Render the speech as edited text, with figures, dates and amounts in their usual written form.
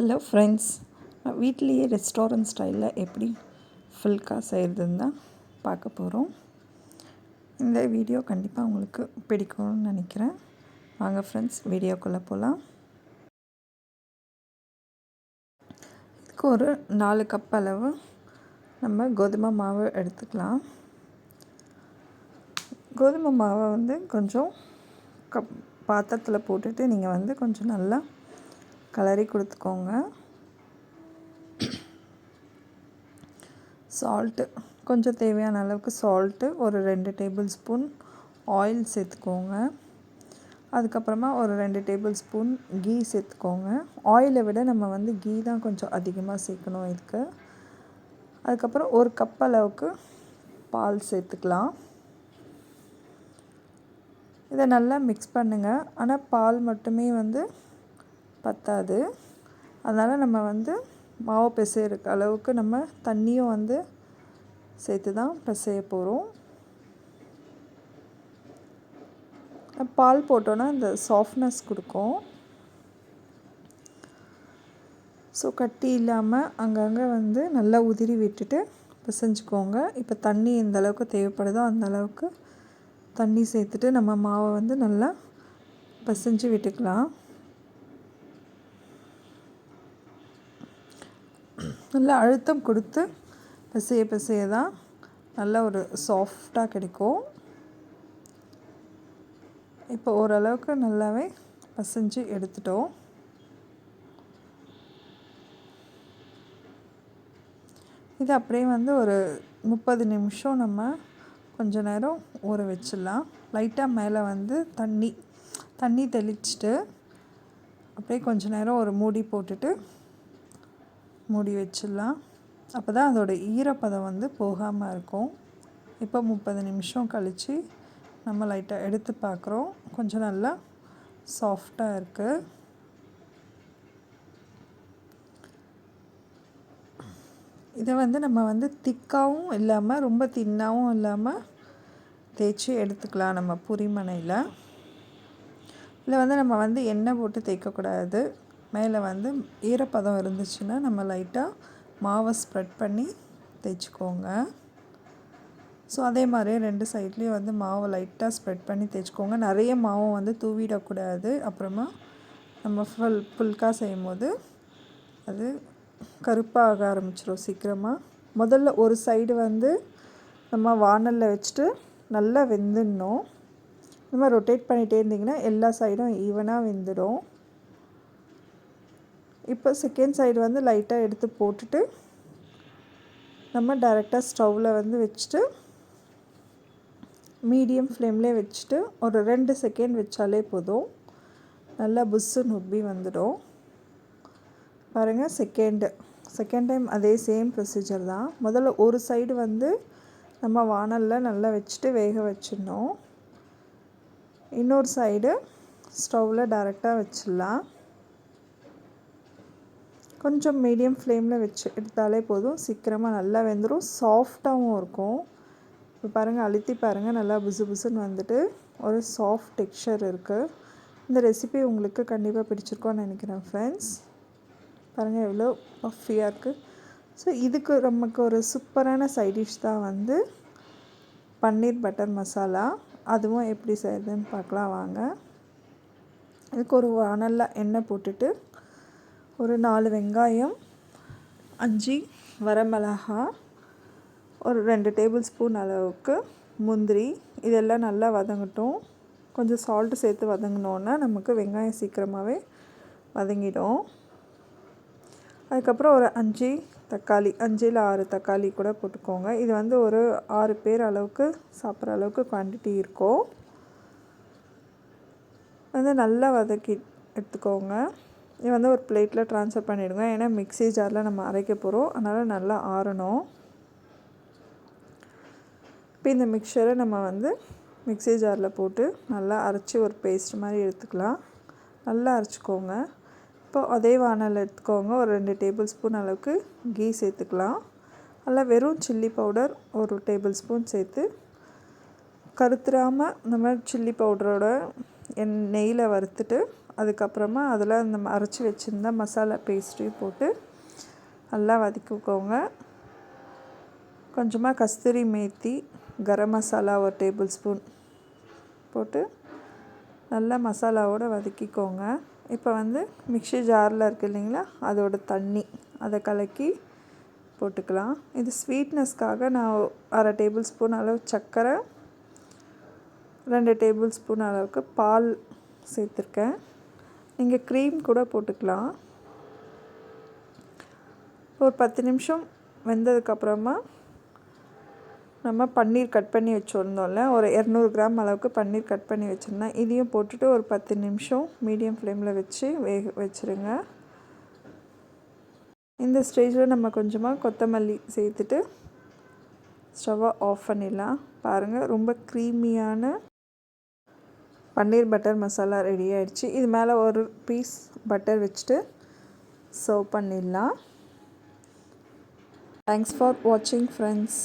Hello friends, வீட்லேயே restaurant ஸ்டைலில் எப்படி ஃபுல்கா செய்கிறதுன்னு தான் பார்க்க போகிறோம். இந்த வீடியோ கண்டிப்பாக உங்களுக்கு பிடிக்கும்னு நினைக்கிறேன். வாங்க ஃப்ரெண்ட்ஸ், வீடியோக்குள்ளே போகலாம். இதுக்கு ஒரு 4 கப் அளவு நம்ம கோதுமை மாவு எடுத்துக்கலாம். கோதுமை மாவை கொஞ்சம் பாத்திரத்தில் போட்டுட்டு நீங்கள் கொஞ்சம் நல்லா கலரி கொடுத்துக்கோங்க. சால்ட்டு கொஞ்சம் தேவையான அளவுக்கு சால்ட்டு, ஒரு 2 டேபிள் ஸ்பூன் ஆயில் சேர்த்துக்கோங்க. அதுக்கப்புறமா ஒரு 2 டேபிள் ஸ்பூன் கீ சேர்த்துக்கோங்க. ஆயிலை விட நம்ம கீ தான் கொஞ்சம் அதிகமாக சேர்க்கணும் இதுக்கு. அதுக்கப்புறம் ஒரு கப் அளவுக்கு பால் சேர்த்துக்கலாம். இதை நல்லா மிக்ஸ் பண்ணுங்கள். ஆனால் பால் மட்டுமே பத்தாது. அதனால் நம்ம மாவு பிசைகிற அளவுக்கு நம்ம தண்ணியும் சேர்த்து தான் பிசைய போகிறோம். பால் போட்டோன்னா இந்த சாஃப்ட்னஸ் கொடுக்கும். ஸோ கட்டி இல்லாமல் அங்கங்கே நல்லா உதிரி விட்டுட்டு பிசைஞ்சுக்கோங்க. இப்போ தண்ணி எந்த அளவுக்கு தேவைப்படுதோ அந்த அளவுக்கு தண்ணி சேர்த்துட்டு நம்ம மாவை நல்லா பிசைஞ்சு விட்டுக்கலாம். நல்லா அழுத்தம் கொடுத்து பிசைய தான் நல்ல ஒரு சாஃப்டாக கிடைக்கும். இப்போ ஓரளவுக்கு நல்லாவே பிசைஞ்சு எடுத்துட்டோம். இது அப்படியே ஒரு 30 நிமிஷம் நம்ம கொஞ்ச நேரம் ஊற வச்சிடலாம். லைட்டாக மேலே தண்ணி தெளிச்சிட்டு அப்படியே கொஞ்ச நேரம் ஒரு மூடி போட்டுட்டு மூடி வச்சிடலாம். அப்போ தான் அதோடய ஈரப்பதம் போகாமல் இருக்கும். இப்போ 30 நிமிஷம் கழித்து நம்ம லைட்டாக எடுத்து பார்க்குறோம். கொஞ்சம் நல்லா சாஃப்டாக இருக்குது. இதை நம்ம திக்காகவும் இல்லாமல் ரொம்ப தின்னாகவும் இல்லாமல் தேய்ச்சி எடுத்துக்கலாம். நம்ம புரிமனையில் இதில் நம்ம எண்ணெய் போட்டு தேய்க்கக்கூடாது. மேலே ஈரப்பதம் இருந்துச்சுன்னா நம்ம லைட்டாக மாவை ஸ்ப்ரெட் பண்ணி தேய்ச்சிக்கோங்க. ஸோ அதே மாதிரி 2 சைட்லேயும் மாவை லைட்டாக ஸ்ப்ரெட் பண்ணி தேய்ச்சிக்கோங்க. நிறைய மாவும் தூவிடக்கூடாது. அப்புறமா நம்ம ஃபுல்கா செய்யும் போது அது கருப்பாக ஆக ஆரம்பிச்சிடும் சீக்கிரமாக. முதல்ல ஒரு சைடு நம்ம வானலில் வச்சுட்டு நல்லா வெந்துடணும். நம்ம ரொட்டேட் பண்ணிகிட்டே இருந்திங்கன்னா எல்லா சைடும் ஈவனாக வெந்துடும். இப்போ செகண்ட் சைடு லைட்டாக எடுத்து போட்டுட்டு நம்ம டைரெக்டாக ஸ்டவ்வில் வச்சுட்டு மீடியம் ஃப்ளேம்லேயே வச்சுட்டு ஒரு 2 செகண்ட் வச்சாலே போதும். நல்லா புஸ்ஸுன்னு உப்பி வந்துடும். பாருங்கள், செகண்ட் டைம் அதே சேம் ப்ரொசீஜர் தான். முதல்ல ஒரு சைடு நம்ம வானலில் நல்லா வச்சுட்டு வேக வச்சிடணும். இன்னொரு சைடு ஸ்டவ்வில் டைரெக்டாக வச்சிடலாம். கொஞ்சம் மீடியம் ஃப்ளேமில் வச்சு எடுத்தாலே போதும். சீக்கிரமாக நல்லா வெந்துடும். சாஃப்டாகவும் இருக்கும். இப்போ பாருங்கள், அழுத்தி பாருங்கள், நல்லா புசு புசுன்னு வந்துட்டு ஒரு சாஃப்ட் டெக்ஸ்சர் இருக்குது. இந்த ரெசிபி உங்களுக்கு கண்டிப்பாக பிடிச்சிருக்கோன்னு நினைக்கிறேன் ஃப்ரெண்ட்ஸ். பாருங்கள் எவ்வளோ பஃபியாக இருக்குது. ஸோ இதுக்கு நமக்கு ஒரு சூப்பரான சைட் டிஷ் தான் பன்னீர் பட்டர் மசாலா. அதுவும் எப்படி செய்யுதுன்னு பார்க்கலாம் வாங்க. இதுக்கு ஒரு வானல்ல எண்ணெய் போட்டுட்டு ஒரு 4 வெங்காயம், 5 வரமிளகா, ஒரு 2 டேபிள் ஸ்பூன் அளவுக்கு முந்திரி, இதெல்லாம் நல்லா வதங்கட்டும். கொஞ்சம் சால்ட்டு சேர்த்து வதங்கினோன்னா நமக்கு வெங்காயம் சீக்கிரமாகவே வதங்கிடும். அதுக்கப்புறம் ஒரு 5 தக்காளி, 5 இல்லை 6 தக்காளி கூட போட்டுக்கோங்க. இது ஒரு 6 பேர் அளவுக்கு சாப்பிட்ற அளவுக்கு குவான்டிட்டி இருக்கும். நல்லா வதக்கி எடுத்துக்கோங்க. இது ஒரு பிளேட்டில் ட்ரான்ஸ்ஃபர் பண்ணிவிடுங்க. ஏன்னா மிக்ஸி ஜாரில் நம்ம அரைக்க போகிறோம். அதனால் நல்லா ஆறணும். இப்போ இந்த மிக்சரை நம்ம மிக்ஸி ஜாரில் போட்டு நல்லா அரைச்சி ஒரு பேஸ்ட் மாதிரி எடுத்துக்கலாம். நல்லா அரைச்சிக்கோங்க. இப்போ அதே வானலில் எடுத்துக்கோங்க. ஒரு 2 டேபிள் ஸ்பூன் அளவுக்கு கீ சேர்த்துக்கலாம். அதில் வெறும் சில்லி பவுடர் ஒரு டேபிள் ஸ்பூன் சேர்த்து கருத்துறாமல் நம்ம சில்லி பவுடரோட நெய்யில் வறுத்துட்டு அதுக்கப்புறமா அதில் இந்த அரைச்சி வச்சுருந்த மசாலா பேஸ்ட்டையும் போட்டு நல்லா வதக்கிக்கோங்க. கொஞ்சமாக கஸ்தூரி மேத்தி, கரம் மசாலா ஒரு டேபிள் ஸ்பூன் போட்டு நல்லா மசாலாவோடு வதக்கிக்கோங்க. இப்போ மிக்ஸி ஜாரில் இருக்குது இல்லைங்களா, அதோட தண்ணி அதை கலக்கி போட்டுக்கலாம். இது ஸ்வீட்னஸ்க்காக நான் அரை டேபிள் ஸ்பூன் அளவு சர்க்கரை, 2 டேபிள் ஸ்பூன் அளவுக்கு பால் சேர்த்துருக்கேன். நீங்கள் க்ரீம் கூட போட்டுக்கலாம். ஒரு 10 நிமிஷம் வெந்ததுக்கப்புறமா நம்ம பன்னீர் கட் பண்ணி வச்சுருந்தோம்ல, ஒரு 200 கிராம் அளவுக்கு பன்னீர் கட் பண்ணி வச்சுருந்தேன். இதையும் போட்டுட்டு ஒரு 10 நிமிஷம் மீடியம் ஃப்ளேமில் வச்சு வச்சுருங்க. இந்த ஸ்டேஜில் நம்ம கொஞ்சமாக கொத்தமல்லி சேர்த்துட்டு ஸ்டவ்வை ஆஃப் பண்ணிடலாம். பாருங்கள், ரொம்ப க்ரீமியான பன்னீர் பட்டர் மசாலா ரெடி ஆகிடுச்சு. இது மேலே ஒரு பீஸ் பட்டர் வச்சுட்டு சர்வ் பண்ணிடலாம். தேங்க்ஸ் ஃபார் வாட்சிங் ஃப்ரெண்ட்ஸ்.